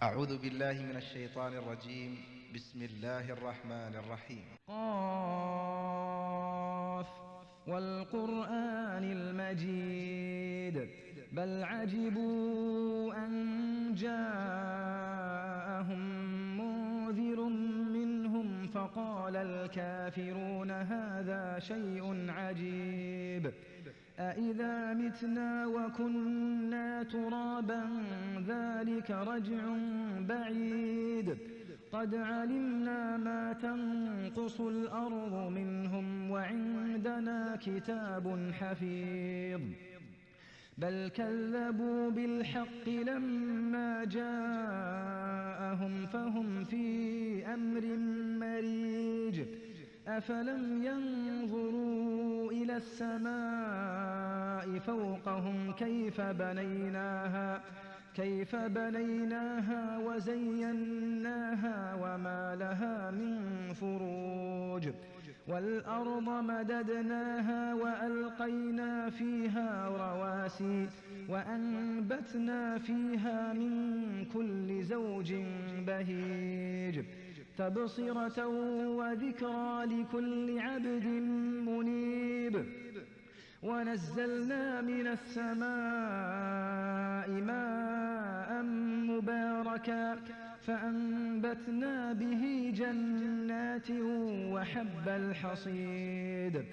أعوذ بالله من الشيطان الرجيم. بسم الله الرحمن الرحيم. قاف والقرآن المجيد بل عجبوا أن جاءهم منذر منهم فقال الكافرون هذا شيء عجيب أإذا متنا وكنا ترابا ذلك رجع بعيد قد علمنا ما تنقص الأرض منهم وعندنا كتاب حفيظ بل كذبوا بالحق لما جاءهم فهم في أمر مريج أفلم ينظروا إلى السماء فوقهم كيف بنيناها وزيناها وما لها من فروج والأرض مددناها وألقينا فيها رواسي وأنبتنا فيها من كل زوج بهيج تبصرة وذكرى لكل عبد منيب ونزلنا من السماء ماء مباركا فأنبتنا به جنات وحب الحصيد